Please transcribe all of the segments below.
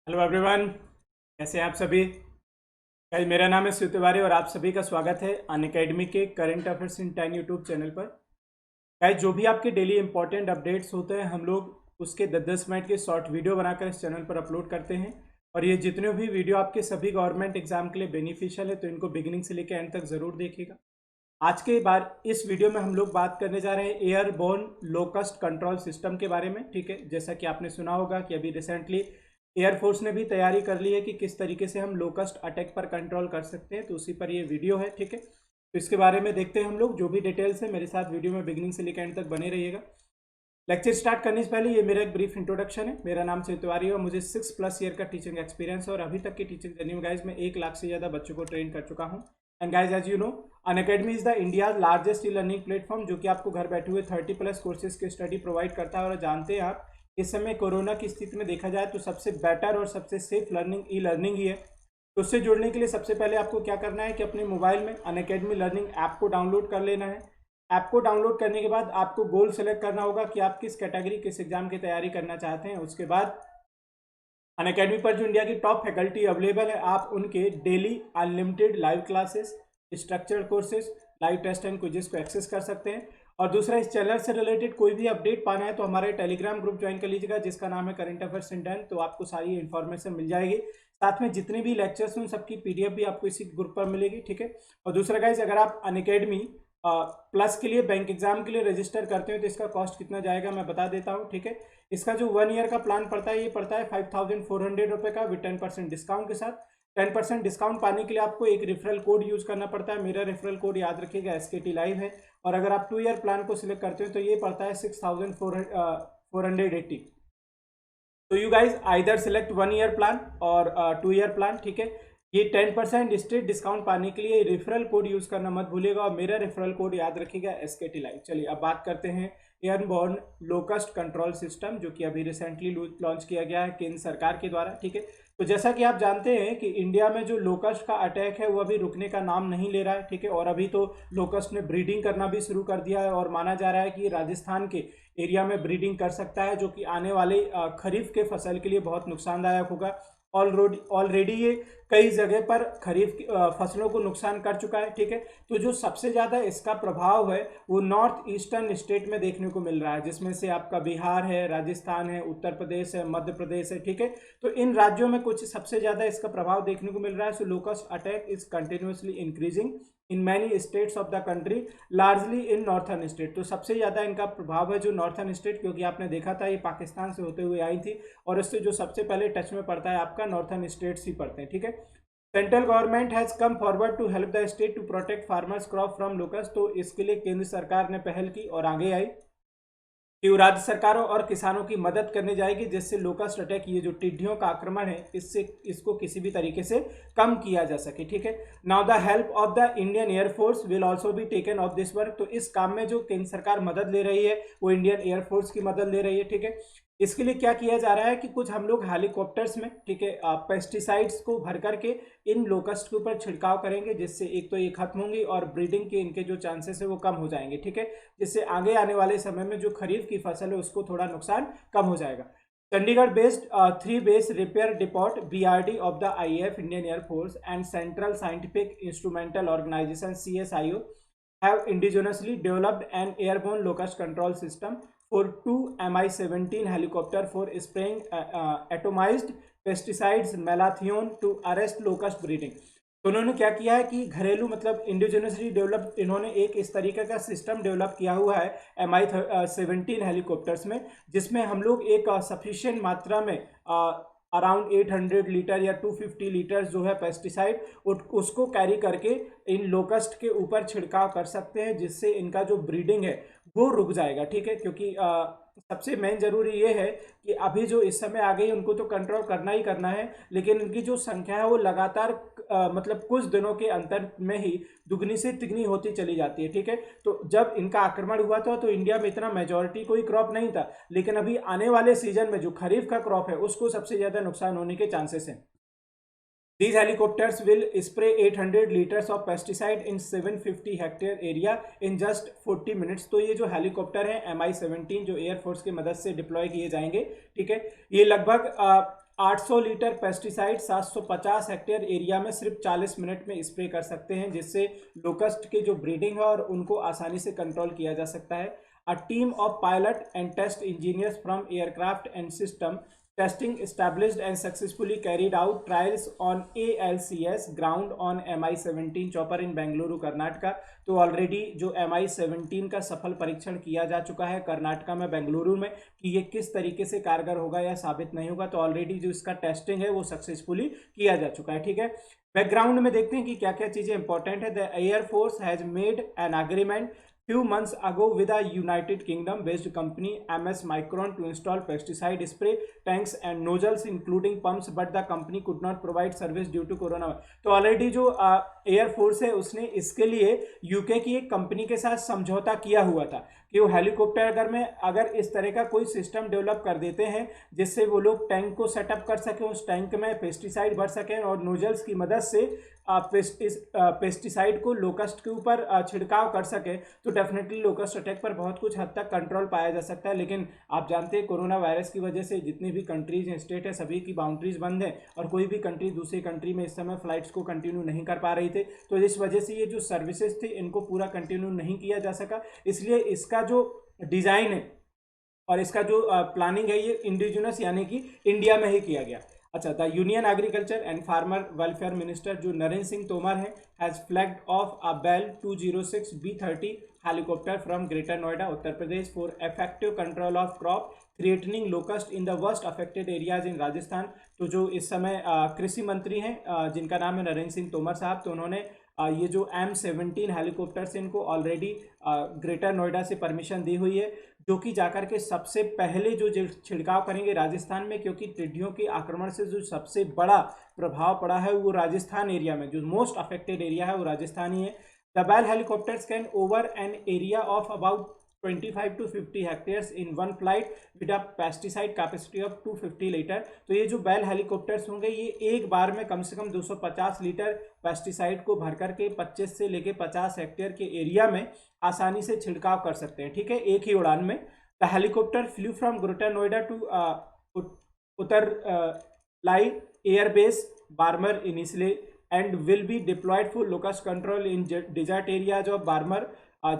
Hello everyone, कैसे हैं आप सभी। गाइस, मेरा नाम है शिव तिवारी और आप सभी का स्वागत है अनअकैडमी के current affairs in 10 YouTube channel पर। गाइस, जो भी आपके डेली इंपॉर्टेंट अपडेट्स होते हैं हम लोग उसके 10-10 मिनट के शॉर्ट वीडियो बनाकर इस चैनल पर अपलोड करते हैं। और ये जितने भी वीडियो आपके सभी गवर्नमेंट एग्जाम के लिए बेनिफिशियल है तो इनको बिगिनिंग से लेकर एंड तक ज़रूर देखिएगा। आज के बार इस वीडियो में हम लोग बात करने जा रहे हैं एयरबोर्न लोकस्ट कंट्रोल सिस्टम के बारे में। ठीक है, जैसा कि आपने सुना होगा कि अभी रिसेंटली एयरफोर्स ने भी तैयारी कर ली है कि किस तरीके से हम लोकस्ट अटैक पर कंट्रोल कर सकते हैं, तो उसी पर ये वीडियो है। ठीक है, तो इसके बारे में देखते हैं हम लोग। जो भी डिटेल्स है मेरे साथ वीडियो में बिगिनिंग से लेकर एंड तक बने रहिएगा। लेक्चर स्टार्ट करने से पहले ये मेरा एक ब्रीफ इंट्रोडक्शन है। मेरा नाम शिव तिवारी है और मुझे 6+ ईयर का टीचिंग एक्सपीरियंस है और अभी तक की टीचिंग जर्नी में गाइज मैं 1 लाख से ज़्यादा बच्चों को ट्रेन कर चुका हूँ। And guys, as you know, Unacademy is the India largest e learning platform जो कि आपको घर बैठे हुए 30+ कोर्सेज की स्टडी प्रोवाइड करता है। और जानते हैं आप, इस समय कोरोना की स्थिति में देखा जाए तो सबसे बेटर और सबसे सेफ लर्निंग ई लर्निंग ही है। तो उससे जुड़ने के लिए सबसे पहले आपको क्या करना है कि अपने मोबाइल में अनअकैडमी लर्निंग ऐप को डाउनलोड कर लेना है। ऐप को डाउनलोड करने के बाद आपको गोल सेलेक्ट करना होगा कि आप किस कैटेगरी किस एग्जाम की तैयारी करना चाहते हैं। उसके बाद अनअकैडमी पर जो इंडिया की टॉप फैकल्टी अवेलेबल है, आप उनके daily unlimited live classes, structured courses, live test and quizzes को एक्सेस कर सकते हैं। और दूसरा, इस चैनल से रिलेटेड कोई भी अपडेट पाना है तो हमारे टेलीग्राम ग्रुप ज्वाइन कर लीजिएगा जिसका नाम है करंट अफेयर्स इन 10। तो आपको सारी इन्फॉर्मेशन मिल जाएगी। साथ में जितने भी लेक्चर्स हैं उन सबकी पीडीएफ भी आपको इसी ग्रुप पर मिलेगी। ठीक है, और दूसरा गाइज, अगर आप अनअकैडमी प्लस के लिए बैंक एग्जाम के लिए रजिस्टर करते हो तो इसका कॉस्ट कितना जाएगा मैं बता देता हूँ। ठीक है, इसका जो 1 ईयर का प्लान पड़ता है ये पड़ता है 5400 रुपये का विद 10% डिस्काउंट के साथ। 10% डिस्काउंट पाने के लिए आपको एक रेफरल कोड यूज करना पड़ता है। मेरा रेफरल कोड याद रखिएगा, SKT लाइव है। और अगर आप 2 ईयर प्लान को सिलेक्ट करते हो तो ये पड़ता है 6480। तो you guys either select 1 year plan और 2 ईयर प्लान। ठीक है, ये 10% स्ट्रेट डिस्काउंट पाने के लिए रेफरल कोड यूज करना मत भूलिएगा और मेरा रेफरल कोड याद रखिएगा, SKT लाइव। चलिए अब बात करते हैं एयरबोर्न लोकस्ट कंट्रोल सिस्टम जो कि अभी रिसेंटली लॉन्च किया गया है केंद्र सरकार के द्वारा। ठीक है, तो जैसा कि आप जानते हैं कि इंडिया में जो लोकस्ट का अटैक है वो अभी रुकने का नाम नहीं ले रहा है। ठीक है, और अभी तो लोकस्ट ने ब्रीडिंग करना भी शुरू कर दिया है और माना जा रहा है कि राजस्थान के एरिया में ब्रीडिंग कर सकता है, जो कि आने वाले खरीफ के फसल के लिए बहुत नुकसानदायक होगा। ऑलरेडी ये कई जगह पर खरीफ की फसलों को नुकसान कर चुका है। ठीक है, तो जो सबसे ज़्यादा इसका प्रभाव है वो नॉर्थ ईस्टर्न स्टेट में देखने को मिल रहा है, जिसमें से आपका बिहार है, राजस्थान है, उत्तर प्रदेश है, मध्य प्रदेश है। ठीक है, तो इन राज्यों में कुछ सबसे ज़्यादा इसका प्रभाव देखने को मिल रहा है। So locust attack is continuously increasing in many states of the country, largely in northern state. तो सबसे ज़्यादा इनका प्रभाव है जो नॉर्थर्न स्टेट, क्योंकि आपने देखा था ये पाकिस्तान से होते हुए आई थी और इससे जो सबसे पहले टच में पड़ता है आपका नॉर्थर्न स्टेट्स ही पड़ते हैं। ठीक है, central government has come forward to help the state to protect farmers crop from locust. तो इसके लिए केंद्र सरकार ने पहल की और आगे आई कि वो राज्य सरकारों और किसानों की मदद करने जाएगी जिससे लोकस्ट अटैक, ये जो टिड्डियों का आक्रमण है, इसको किसी भी तरीके से कम किया जा सके। ठीक है, now the help of the Indian air force will also be taken of this work. तो इस काम में जो केंद्र सरकार मदद ले रही है वो इंडियन एयरफोर्स की मदद ले रही है। ठीक है, इसके लिए क्या किया जा रहा है कि कुछ हम लोग हेलीकॉप्टर्स में, ठीक है, पेस्टिसाइड्स को भर करके इन लोकस्ट के ऊपर छिड़काव करेंगे जिससे एक तो ये खत्म होंगी और ब्रीडिंग के इनके जो चांसेस है वो कम हो जाएंगे। ठीक है, जिससे आगे आने वाले समय में जो खरीफ की फसल है उसको थोड़ा नुकसान कम हो जाएगा। Chandigarh based 3 base repair depot BRD of the IAF Indian air force and central scientific instrumental organisation CSIO have indigenously developed an airborne locust control system for 2 Mi-17 helicopter for spraying atomized pesticides malathion to arrest locust breeding। तो उन्होंने क्या किया है कि घरेलू मतलब indigenously develop इन्होंने एक इस तरीके का सिस्टम डेवलप किया हुआ है Mi-17 हेलीकॉप्टर्स में, जिसमें हम लोग एक सफिशिएंट मात्रा में अराउंड 800 लीटर या 250 लीटर जो है पेस्टिसाइड उसको कैरी करके इन लोकस्ट के ऊपर छिड़काव कर सकते हैं जिससे इनका जो ब्रीडिंग है वो रुक जाएगा। ठीक है, क्योंकि सबसे मेन जरूरी ये है कि अभी जो इस समय आ गई उनको तो कंट्रोल करना ही करना है, लेकिन इनकी जो संख्या है वो लगातार मतलब कुछ दिनों के अंतर में ही दुगनी से तिगनी होती चली जाती है। ठीक है, तो जब इनका आक्रमण हुआ था तो इंडिया में इतना मेजॉरिटी कोई क्रॉप नहीं था, लेकिन अभी आने वाले सीजन में जो खरीफ का क्रॉप है उसको सबसे ज्यादा नुकसान होने के चांसेस हैं। These helicopters will spray 800 liters of pesticide in 750 hectare area in just 40 minutes. तो ये जो हेलीकॉप्टर है Mi-17 जो एयरफोर्स की मदद से डिप्लॉय किए जाएंगे, ठीक है, ये लगभग 800 लीटर पेस्टिसाइड 750 हेक्टेयर एरिया में सिर्फ 40 मिनट में स्प्रे कर सकते हैं, जिससे लोकस्ट के जो ब्रीडिंग है और उनको आसानी से कंट्रोल किया जा सकता है। A team of pilot and test engineers from aircraft and system testing established and successfully carried out trials on ALCS ground on Mi-17 chopper in Bengaluru Karnataka. तो ऑलरेडी जो Mi-17 का सफल परीक्षण किया जा चुका है कर्नाटका में बेंगलुरु में कि ये किस तरीके से कारगर होगा या साबित नहीं होगा। तो ऑलरेडी जो इसका टेस्टिंग है वो सक्सेसफुली किया जा चुका है। ठीक है, बैकग्राउंड में देखते हैं कि क्या क्या चीजें इंपॉर्टेंट है। The air force has made an agreement few months ago with a United Kingdom based company MS Micron to install pesticide spray tanks and nozzles including pumps, but the company could not provide service due to corona। तो already जो air force है उसने इसके लिए UK की एक company के साथ समझौता किया हुआ था कि वो हेलीकॉप्टर अगर इस तरह का कोई सिस्टम डेवलप कर देते हैं जिससे वो लोग टैंक को सेटअप कर सकें, उस टैंक में पेस्टिसाइड भर सकें और नोजल्स की मदद से पेस्टिसाइड को लोकस्ट के ऊपर छिड़काव कर सके, तो डेफिनेटली लोकस्ट अटैक पर बहुत कुछ हद तक कंट्रोल पाया जा सकता है। लेकिन आप जानते हैं कोरोना वायरस की वजह से जितनी भी कंट्रीज हैं, स्टेट है, सभी की बाउंड्रीज बंद है और कोई भी कंट्री दूसरी कंट्री में इस समय फ्लाइट्स को कंटिन्यू नहीं कर पा रही थी। तो इस वजह से ये जो सर्विसेज थी इनको पूरा कंटिन्यू नहीं किया जा सका, इसलिए इसका जो डिज़ाइन है और इसका जो प्लानिंग है ये इंडिजिनस यानी कि इंडिया में ही किया गया। अच्छा, the union agriculture and farmer welfare minister जो नरेंद्र सिंह तोमर है has flagged off a Bell 206 B30 helicopter from Greater Noida Uttar Pradesh for effective control of crop threatening locust in the worst affected areas in Rajasthan. तो जो इस समय कृषि मंत्री हैं जिनका नाम है नरेंद्र सिंह तोमर साहब, तो उन्होंने ये जो M17 हेलीकॉप्टर्स इनको ऑलरेडी ग्रेटर नोएडा से परमिशन दी हुई है, जो कि जाकर के सबसे पहले जो छिड़काव करेंगे राजस्थान में, क्योंकि टिड्डियों के आक्रमण से जो सबसे बड़ा प्रभाव पड़ा है वो राजस्थान एरिया में, जो मोस्ट अफेक्टेड एरिया है वो राजस्थान ही है। The Bell helicopters can over an area of about 25 to 50 hectares in one flight with a pesticide capacity of 250 litre. तो ये जो बेल हेलीकॉप्टर्स होंगे ये एक बार में कम से कम 250 लीटर पेस्टिसाइड को भर करके 25 से लेके 50 हेक्टेयर के एरिया में आसानी से छिड़काव कर सकते हैं। ठीक है, एक ही उड़ान में। The helicopter flew from Greater Noida to Uttarlai airbase Barmer initially and will be deployed for locust control in desert areas of Barmer,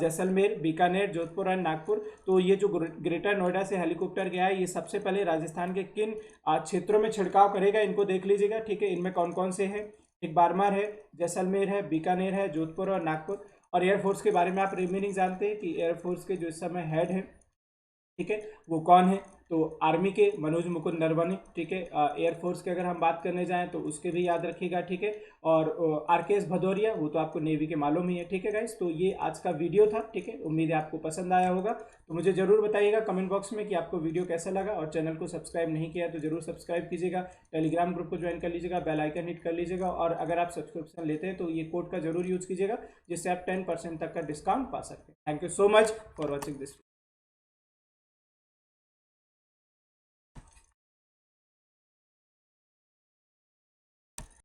Jaisalmer, Bikaner, Jodhpur और नागपुर। तो ये जो ग्रेटर नोएडा से हेलीकॉप्टर गया है ये सबसे पहले राजस्थान के किन क्षेत्रों में छिड़काव करेगा इनको देख लीजिएगा। ठीक है, इनमें कौन कौन से हैं, एक बार्मर है, जैसलमेर है, बीकानेर है, जोधपुर और नागपुर। और एयरफोर्स के बारे में आप रिमेनिंग जानते हैं कि एयरफोर्स के जो इस समय हेड हैं, ठीक है, वो कौन है, तो आर्मी के मनोज मुकुंद नरवणे। ठीक है, एयरफोर्स के अगर हम बात करने जाएं तो उसके भी याद रखिएगा। ठीक है, और RKS भदौरिया वो तो आपको नेवी के मालूम ही है। ठीक है गाइस, तो ये आज का वीडियो था। ठीक है, उम्मीद है आपको पसंद आया होगा। तो मुझे जरूर बताइएगा कमेंट बॉक्स में कि आपको वीडियो कैसा लगा, और चैनल को सब्सक्राइब नहीं किया तो जरूर सब्सक्राइब कीजिएगा, टेलीग्राम ग्रुप को ज्वाइन कर लीजिएगा, बेल आइकन हिट कर लीजिएगा, और अगर आप सब्सक्रिप्शन लेते हैं तो ये कोड का जरूर यूज कीजिएगा जिससे आप 10% तक का डिस्काउंट पा सकते हैं। Thank you so much for watching this.